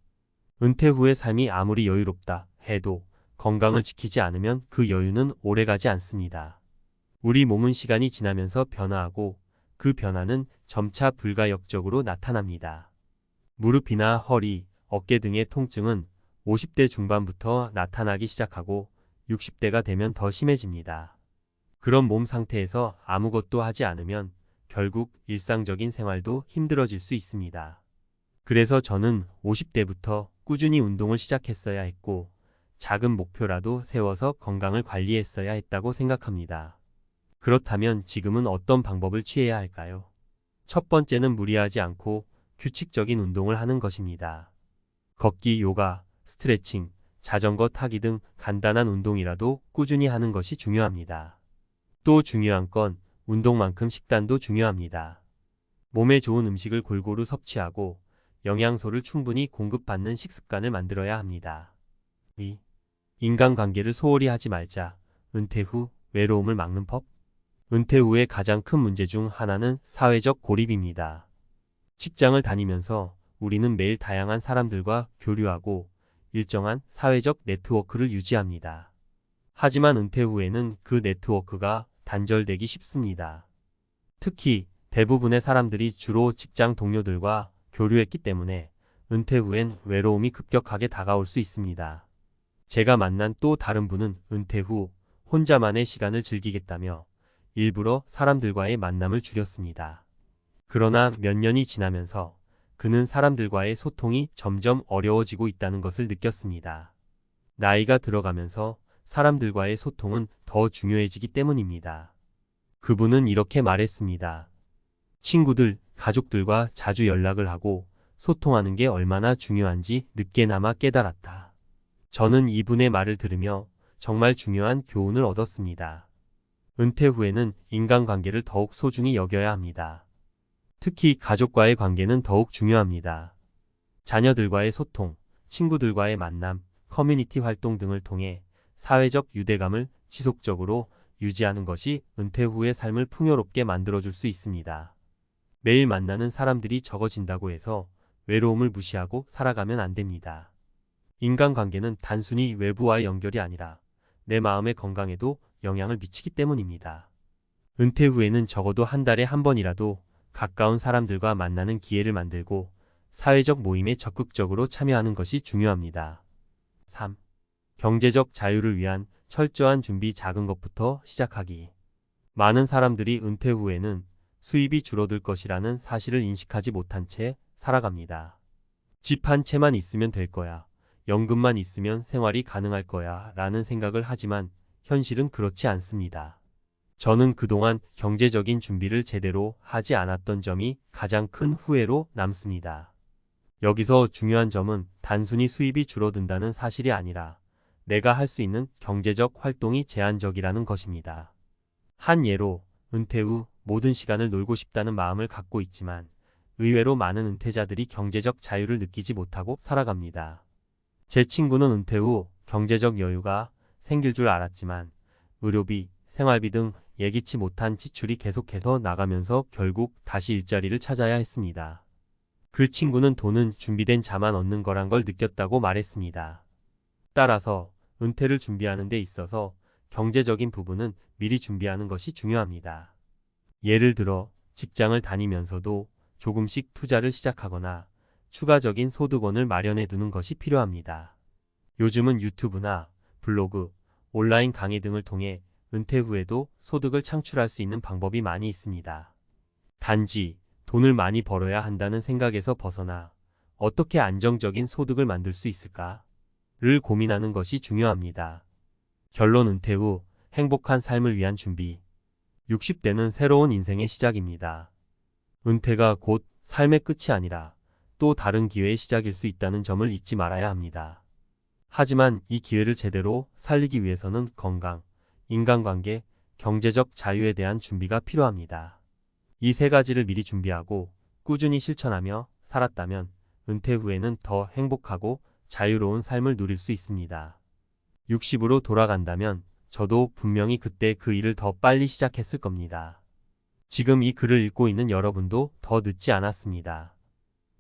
은퇴 후의 삶이 아무리 여유롭다 해도 건강을 지키지 않으면 그 여유는 오래가지 않습니다. 우리 몸은 시간이 지나면서 변화하고 그 변화는 점차 불가역적으로 나타납니다. 무릎이나 허리, 어깨 등의 통증은 50대 중반부터 나타나기 시작하고 60대가 되면 더 심해집니다. 그런 몸 상태에서 아무것도 하지 않으면 결국 일상적인 생활도 힘들어질 수 있습니다. 그래서 저는 50대부터 꾸준히 운동을 시작했어야 했고 작은 목표라도 세워서 건강을 관리했어야 했다고 생각합니다. 그렇다면 지금은 어떤 방법을 취해야 할까요? 첫 번째는 무리하지 않고 규칙적인 운동을 하는 것입니다. 걷기, 요가, 스트레칭, 자전거 타기 등 간단한 운동이라도 꾸준히 하는 것이 중요합니다. 또 중요한 건 운동만큼 식단도 중요합니다. 몸에 좋은 음식을 골고루 섭취하고 영양소를 충분히 공급받는 식습관을 만들어야 합니다. 2. 인간관계를 소홀히 하지 말자. 은퇴 후 외로움을 막는 법? 은퇴 후의 가장 큰 문제 중 하나는 사회적 고립입니다. 직장을 다니면서 우리는 매일 다양한 사람들과 교류하고 일정한 사회적 네트워크를 유지합니다. 하지만 은퇴 후에는 그 네트워크가 단절되기 쉽습니다. 특히 대부분의 사람들이 주로 직장 동료들과 교류했기 때문에 은퇴 후엔 외로움이 급격하게 다가올 수 있습니다. 제가 만난 또 다른 분은 은퇴 후 혼자만의 시간을 즐기겠다며 일부러 사람들과의 만남을 줄였습니다. 그러나 몇 년이 지나면서 그는 사람들과의 소통이 점점 어려워지고 있다는 것을 느꼈습니다. 나이가 들어가면서 사람들과의 소통은 더 중요해지기 때문입니다. 그분은 이렇게 말했습니다. 친구들, 가족들과 자주 연락을 하고 소통하는 게 얼마나 중요한지 늦게나마 깨달았다. 저는 이분의 말을 들으며 정말 중요한 교훈을 얻었습니다. 은퇴 후에는 인간관계를 더욱 소중히 여겨야 합니다. 특히 가족과의 관계는 더욱 중요합니다. 자녀들과의 소통, 친구들과의 만남, 커뮤니티 활동 등을 통해 사회적 유대감을 지속적으로 유지하는 것이 은퇴 후의 삶을 풍요롭게 만들어줄 수 있습니다. 매일 만나는 사람들이 적어진다고 해서 외로움을 무시하고 살아가면 안 됩니다. 인간관계는 단순히 외부와의 연결이 아니라 내 마음의 건강에도 영향을 미치기 때문입니다. 은퇴 후에는 적어도 한 달에 한 번이라도 가까운 사람들과 만나는 기회를 만들고 사회적 모임에 적극적으로 참여하는 것이 중요합니다. 3. 경제적 자유를 위한 철저한 준비. 작은 것부터 시작하기. 많은 사람들이 은퇴 후에는 수입이 줄어들 것이라는 사실을 인식하지 못한 채 살아갑니다. 집 한 채만 있으면 될 거야. 연금만 있으면 생활이 가능할 거야 라는 생각을 하지만 현실은 그렇지 않습니다. 저는 그동안 경제적인 준비를 제대로 하지 않았던 점이 가장 큰 후회로 남습니다. 여기서 중요한 점은 단순히 수입이 줄어든다는 사실이 아니라 내가 할 수 있는 경제적 활동이 제한적이라는 것입니다. 한 예로 은퇴 후 모든 시간을 놀고 싶다는 마음을 갖고 있지만 의외로 많은 은퇴자들이 경제적 자유를 느끼지 못하고 살아갑니다. 제 친구는 은퇴 후 경제적 여유가 생길 줄 알았지만 의료비, 생활비 등 예기치 못한 지출이 계속해서 나가면서 결국 다시 일자리를 찾아야 했습니다. 그 친구는 돈은 준비된 자만 얻는 거란 걸 느꼈다고 말했습니다. 따라서 은퇴를 준비하는 데 있어서 경제적인 부분은 미리 준비하는 것이 중요합니다. 예를 들어 직장을 다니면서도 조금씩 투자를 시작하거나 추가적인 소득원을 마련해 두는 것이 필요합니다. 요즘은 유튜브나 블로그, 온라인 강의 등을 통해 은퇴 후에도 소득을 창출할 수 있는 방법이 많이 있습니다. 단지 돈을 많이 벌어야 한다는 생각에서 벗어나 어떻게 안정적인 소득을 만들 수 있을까를 고민하는 것이 중요합니다. 결론 은퇴 후 행복한 삶을 위한 준비. 60대는 새로운 인생의 시작입니다. 은퇴가 곧 삶의 끝이 아니라 또 다른 기회의 시작일 수 있다는 점을 잊지 말아야 합니다. 하지만 이 기회를 제대로 살리기 위해서는 건강, 인간관계, 경제적 자유에 대한 준비가 필요합니다. 이 세 가지를 미리 준비하고 꾸준히 실천하며 살았다면 은퇴 후에는 더 행복하고 자유로운 삶을 누릴 수 있습니다. 60으로 돌아간다면 저도 분명히 그때 그 일을 더 빨리 시작했을 겁니다. 지금 이 글을 읽고 있는 여러분도 더 늦지 않았습니다.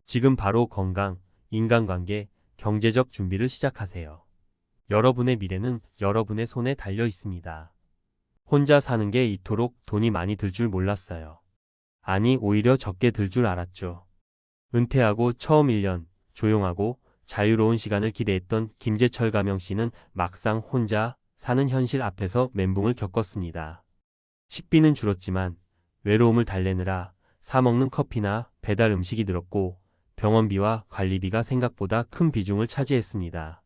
지금 바로 건강, 인간관계, 경제적 준비를 시작하세요. 여러분의 미래는 여러분의 손에 달려 있습니다. 혼자 사는 게 이토록 돈이 많이 들 줄 몰랐어요. 아니, 오히려 적게 들 줄 알았죠. 은퇴하고 처음 1년 조용하고 자유로운 시간을 기대했던 김재철 가명 씨는 막상 혼자 사는 현실 앞에서 멘붕을 겪었습니다. 식비는 줄었지만 외로움을 달래느라 사 먹는 커피나 배달 음식이 늘었고 병원비와 관리비가 생각보다 큰 비중을 차지했습니다.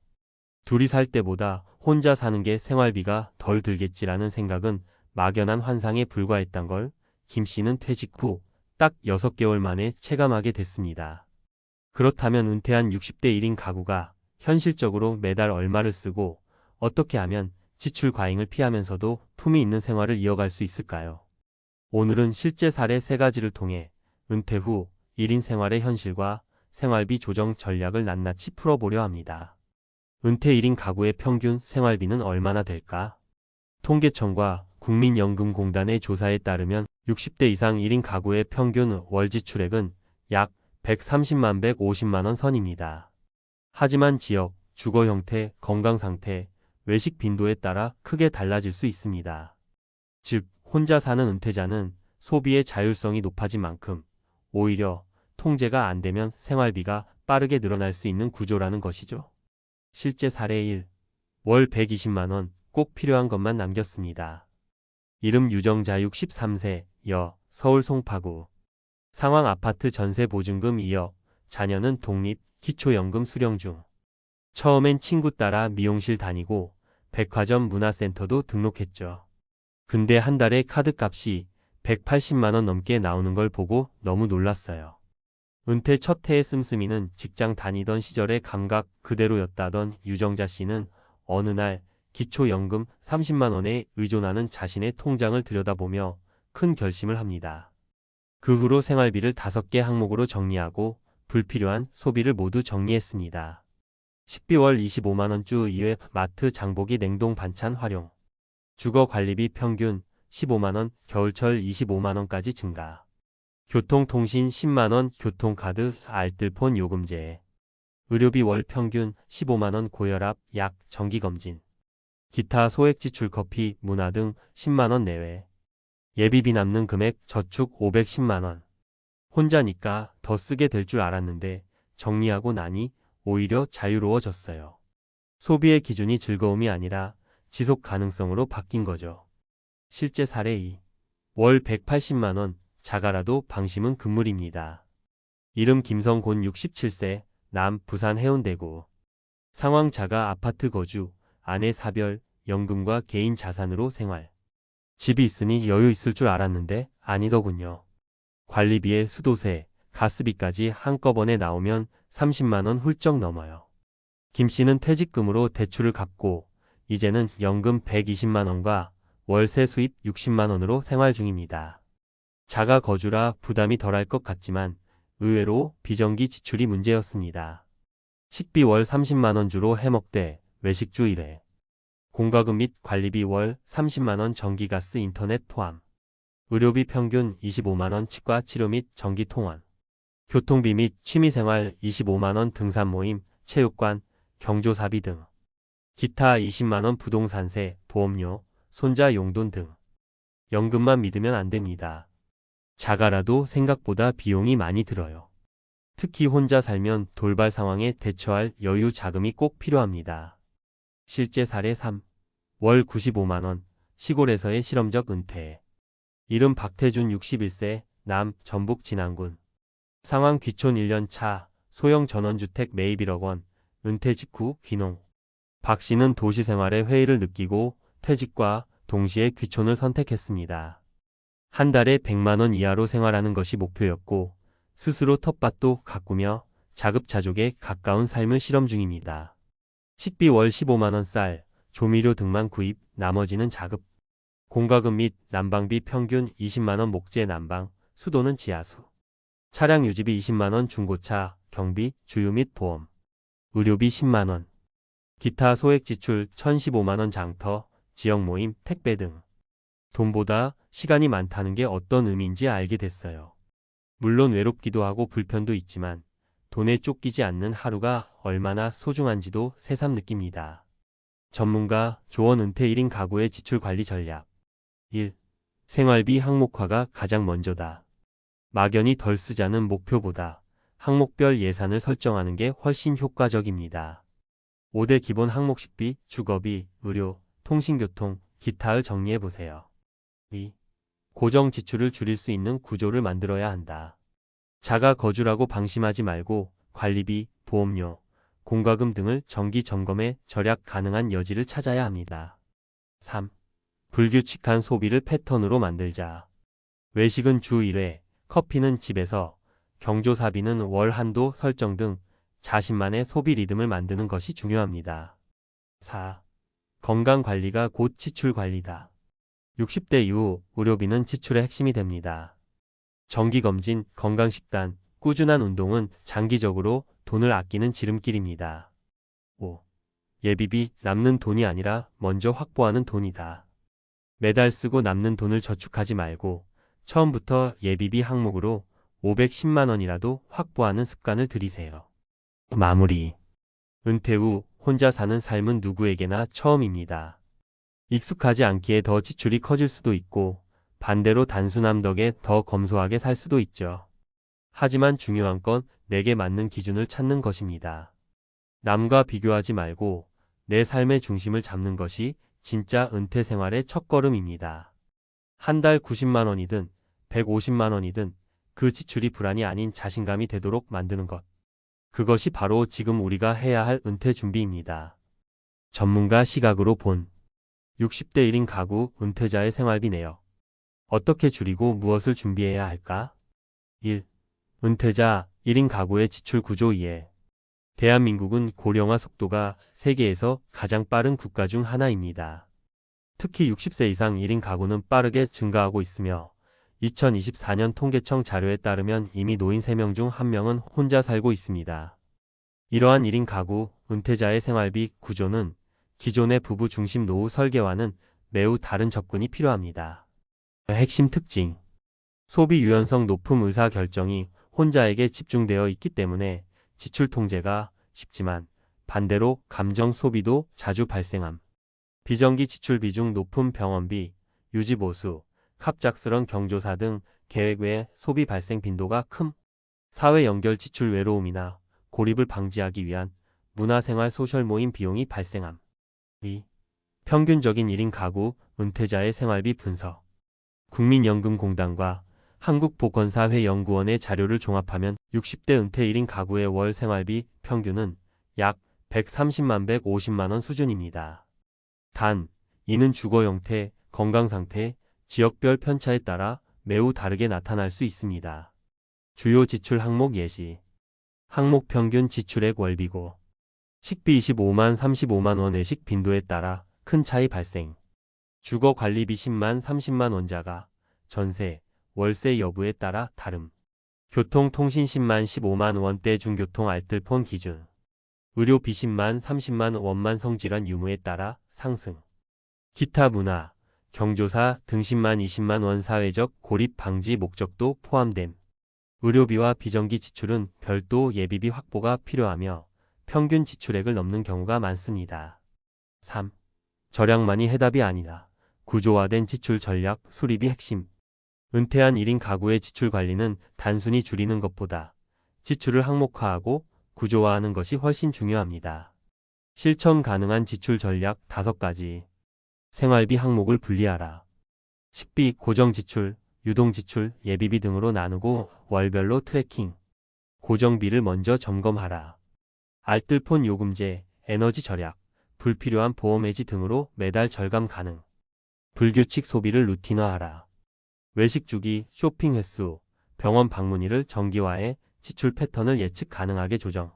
둘이 살 때보다 혼자 사는 게 생활비가 덜 들겠지라는 생각은 막연한 환상에 불과했던 걸 김 씨는 퇴직 후 딱 6개월 만에 체감하게 됐습니다. 그렇다면 은퇴한 60대 1인 가구가 현실적으로 매달 얼마를 쓰고 어떻게 하면 지출 과잉을 피하면서도 품위 있는 생활을 이어갈 수 있을까요? 오늘은 실제 사례 3가지를 통해 은퇴 후 1인 생활의 현실과 생활비 조정 전략을 낱낱이 풀어보려 합니다. 은퇴 1인 가구의 평균 생활비는 얼마나 될까? 통계청과 국민연금공단의 조사에 따르면 60대 이상 1인 가구의 평균 월 지출액은 약 130만 150만 원 선입니다. 하지만 지역, 주거 형태, 건강 상태, 외식 빈도에 따라 크게 달라질 수 있습니다. 즉, 혼자 사는 은퇴자는 소비의 자율성이 높아진 만큼 오히려 통제가 안 되면 생활비가 빠르게 늘어날 수 있는 구조라는 것이죠. 실제 사례 1. 월 120만 원 꼭 필요한 것만 남겼습니다. 이름 유정자 63세, 여, 서울 송파구. 상황 아파트 전세 보증금 2억, 자녀는 독립, 기초연금 수령 중. 처음엔 친구 따라 미용실 다니고 백화점 문화센터도 등록했죠. 근데 한 달에 카드값이 180만 원 넘게 나오는 걸 보고 너무 놀랐어요. 은퇴 첫 해의 씀씀이는 직장 다니던 시절의 감각 그대로였다던 유정자 씨는 어느 날 기초연금 30만 원에 의존하는 자신의 통장을 들여다보며 큰 결심을 합니다. 그 후로 생활비를 5개 항목으로 정리하고 불필요한 소비를 모두 정리했습니다. 식비월 25만 원 주 2회 마트 장보기 냉동 반찬 활용. 주거 관리비 평균 15만 원, 겨울철 25만 원까지 증가. 교통통신 10만 원, 교통카드, 알뜰폰 요금제. 의료비 월 평균 15만 원 고혈압, 약, 정기검진. 기타 소액 지출 커피, 문화 등 10만 원 내외. 예비비 남는 금액 저축 510만 원. 혼자니까 더 쓰게 될 줄 알았는데 정리하고 나니 오히려 자유로워졌어요. 소비의 기준이 즐거움이 아니라 지속 가능성으로 바뀐 거죠. 실제 사례 2. 월 180만 원, 자가라도 방심은 금물입니다. 이름 김성곤 67세, 남 부산 해운대구. 상황 자가 아파트 거주, 아내 사별, 연금과 개인 자산으로 생활. 집이 있으니 여유 있을 줄 알았는데 아니더군요. 관리비에 수도세, 가스비까지 한꺼번에 나오면 30만 원 훌쩍 넘어요. 김 씨는 퇴직금으로 대출을 갚고 이제는 연금 120만 원과 월세 수입 60만 원으로 생활 중입니다. 자가 거주라 부담이 덜할 것 같지만 의외로 비정기 지출이 문제였습니다. 식비 월 30만 원 주로 해먹되 외식주 1회. 공과금 및 관리비 월 30만 원 전기가스 인터넷 포함. 의료비 평균 25만 원 치과 치료 및 전기 통원. 교통비 및 취미생활 25만 원 등산 모임, 체육관, 경조사비 등. 기타 20만 원 부동산세, 보험료, 손자 용돈 등. 연금만 믿으면 안 됩니다. 자가라도 생각보다 비용이 많이 들어요. 특히 혼자 살면 돌발 상황에 대처할 여유 자금이 꼭 필요합니다. 실제 사례 3. 월 95만 원, 시골에서의 실험적 은퇴. 이름 박태준 61세, 남, 전북 진안군. 상황 귀촌 1년 차, 소형 전원주택 매입 1억 원, 은퇴 직후 귀농. 박 씨는 도시 생활의 회의를 느끼고 퇴직과 동시에 귀촌을 선택했습니다. 한 달에 100만 원 이하로 생활하는 것이 목표였고 스스로 텃밭도 가꾸며 자급자족에 가까운 삶을 실험 중입니다. 식비 월 15만 원 쌀, 조미료 등만 구입, 나머지는 자급. 공과금 및 난방비 평균 20만 원 목재 난방, 수도는 지하수. 차량 유지비 20만 원 중고차, 경비, 주유 및 보험. 의료비 10만 원. 기타 소액 지출 1,015만 원 장터, 지역 모임, 택배 등. 돈보다 시간이 많다는 게 어떤 의미인지 알게 됐어요. 물론 외롭기도 하고 불편도 있지만 돈에 쫓기지 않는 하루가 얼마나 소중한지도 새삼 느낍니다. 전문가 조언 은퇴 1인 가구의 지출 관리 전략. 1. 생활비 항목화가 가장 먼저다. 막연히 덜 쓰자는 목표보다 항목별 예산을 설정하는 게 훨씬 효과적입니다. 5대 기본 항목 식비, 주거비, 의료, 통신교통, 기타를 정리해보세요. 2. 고정 지출을 줄일 수 있는 구조를 만들어야 한다. 자가 거주라고 방심하지 말고 관리비, 보험료, 공과금 등을 정기 점검해 절약 가능한 여지를 찾아야 합니다. 3. 불규칙한 소비를 패턴으로 만들자. 외식은 주 1회, 커피는 집에서, 경조사비는 월 한도 설정 등 자신만의 소비 리듬을 만드는 것이 중요합니다. 4. 건강관리가 곧 지출관리다. 60대 이후 의료비는 지출의 핵심이 됩니다. 정기검진, 건강식단, 꾸준한 운동은 장기적으로 돈을 아끼는 지름길입니다. 5. 예비비, 남는 돈이 아니라 먼저 확보하는 돈이다. 매달 쓰고 남는 돈을 저축하지 말고 처음부터 예비비 항목으로 510만 원이라도 확보하는 습관을 들이세요. 마무리. 은퇴 후 혼자 사는 삶은 누구에게나 처음입니다. 익숙하지 않기에 더 지출이 커질 수도 있고 반대로 단순함 덕에 더 검소하게 살 수도 있죠. 하지만 중요한 건 내게 맞는 기준을 찾는 것입니다. 남과 비교하지 말고 내 삶의 중심을 잡는 것이 진짜 은퇴 생활의 첫걸음입니다. 한 달 90만 원이든 150만 원이든 그 지출이 불안이 아닌 자신감이 되도록 만드는 것. 그것이 바로 지금 우리가 해야 할 은퇴 준비입니다. 전문가 시각으로 본 60대 1인 가구 은퇴자의 생활비 내역. 어떻게 줄이고 무엇을 준비해야 할까? 1. 은퇴자 1인 가구의 지출 구조 이해. 대한민국은 고령화 속도가 세계에서 가장 빠른 국가 중 하나입니다. 특히 60세 이상 1인 가구는 빠르게 증가하고 있으며 2024년 통계청 자료에 따르면 이미 노인 3명 중 1명은 혼자 살고 있습니다. 이러한 1인 가구 은퇴자의 생활비 구조는 기존의 부부 중심 노후 설계와는 매우 다른 접근이 필요합니다. 핵심 특징. 소비 유연성 높음 의사결정이 혼자에게 집중되어 있기 때문에 지출 통제가 쉽지만 반대로 감정 소비도 자주 발생함. 비정기 지출 비중 높은 병원비, 유지보수, 갑작스런 경조사 등 계획 외 소비 발생 빈도가 큼. 사회 연결 지출 외로움이나 고립을 방지하기 위한 문화생활 소셜 모임 비용이 발생함. 2. 평균적인 1인 가구 은퇴자의 생활비 분석. 국민연금공단과 한국보건사회연구원의 자료를 종합하면 60대 은퇴 1인 가구의 월 생활비 평균은 약 130만 150만 원 수준입니다. 단, 이는 주거 형태, 건강 상태, 지역별 편차에 따라 매우 다르게 나타날 수 있습니다. 주요 지출 항목 예시. 항목 평균 지출액 월비고. 식비 25만 35만 원 외식 빈도에 따라 큰 차이 발생. 주거 관리비 10만 30만 원자가, 전세, 월세 여부에 따라 다름. 교통 통신 10만 15만 원대 중교통 알뜰폰 기준. 의료비 10만 30만 원만 성질환 유무에 따라 상승. 기타 문화, 경조사 등 10만 20만 원 사회적 고립 방지 목적도 포함됨. 의료비와 비정기 지출은 별도 예비비 확보가 필요하며 평균 지출액을 넘는 경우가 많습니다. 3. 절약만이 해답이 아니다. 구조화된 지출 전략 수립이 핵심. 은퇴한 1인 가구의 지출 관리는 단순히 줄이는 것보다 지출을 항목화하고 구조화하는 것이 훨씬 중요합니다. 실천 가능한 지출 전략 5가지. 생활비 항목을 분리하라. 식비, 고정지출, 유동지출, 예비비 등으로 나누고 월별로 트래킹. 고정비를 먼저 점검하라. 알뜰폰 요금제, 에너지 절약, 불필요한 보험 해지 등으로 매달 절감 가능. 불규칙 소비를 루틴화하라. 외식 주기, 쇼핑 횟수, 병원 방문일을 정기화해 지출 패턴을 예측 가능하게 조정.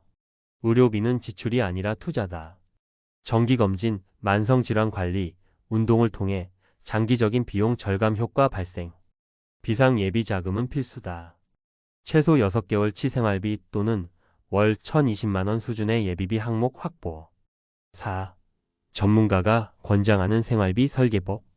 의료비는 지출이 아니라 투자다. 정기검진, 만성질환 관리, 운동을 통해 장기적인 비용 절감 효과 발생. 비상 예비 자금은 필수다. 최소 6개월치 생활비 또는 월 1,020만 원 수준의 예비비 항목 확보. 4. 전문가가 권장하는 생활비 설계법.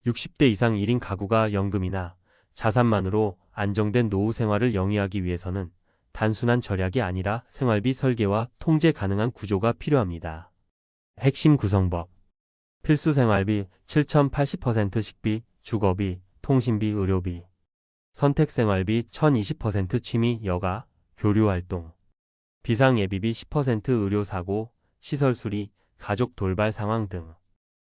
60대 이상 1인 가구가 연금이나 자산만으로 안정된 노후 생활을 영위하기 위해서는 단순한 절약이 아니라 생활비 설계와 통제 가능한 구조가 필요합니다. 핵심 구성법. 필수 생활비 7,080% 식비, 주거비, 통신비, 의료비. 선택 생활비 1,020% 취미, 여가, 교류 활동. 비상 예비비 10% 의료 사고, 시설 수리, 가족 돌발 상황 등.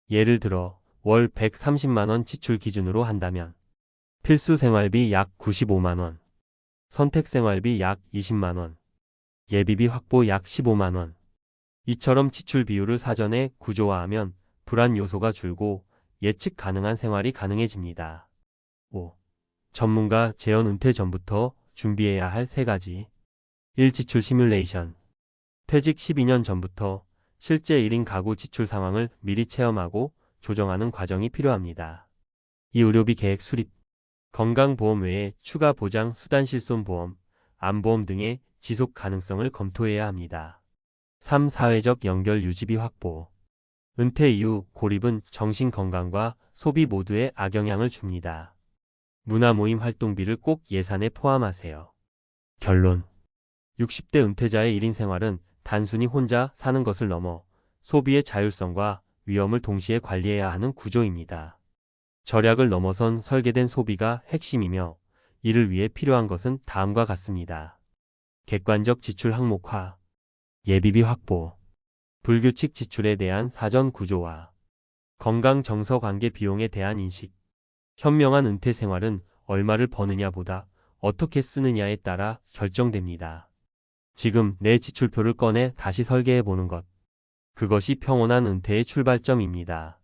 예를 들어 월 130만 원 지출 기준으로 한다면 필수 생활비 약 95만 원, 선택 생활비 약 20만 원, 예비비 확보 약 15만 원. 이처럼 지출 비율을 사전에 구조화하면 불안 요소가 줄고 예측 가능한 생활이 가능해집니다. 5. 전문가 재연 은퇴 전부터 준비해야 할 3가지. 1. 지출 시뮬레이션. 퇴직 12년 전부터 실제 1인 가구 지출 상황을 미리 체험하고 조정하는 과정이 필요합니다. 2. 의료비 계획 수립. 건강보험 외에 추가 보장, 수단 실손보험, 암보험 등의 지속 가능성을 검토해야 합니다. 3. 사회적 연결 유지비 확보. 은퇴 이후 고립은 정신 건강과 소비 모두에 악영향을 줍니다. 문화 모임 활동비를 꼭 예산에 포함하세요. 결론. 60대 은퇴자의 1인 생활은 단순히 혼자 사는 것을 넘어 소비의 자율성과 위험을 동시에 관리해야 하는 구조입니다. 절약을 넘어선 설계된 소비가 핵심이며 이를 위해 필요한 것은 다음과 같습니다. 객관적 지출 항목화, 예비비 확보, 불규칙 지출에 대한 사전 구조화, 건강 정서 관계 비용에 대한 인식. 현명한 은퇴 생활은 얼마를 버느냐보다 어떻게 쓰느냐에 따라 결정됩니다. 지금 내 지출표를 꺼내 다시 설계해 보는 것. 그것이 평온한 은퇴의 출발점입니다.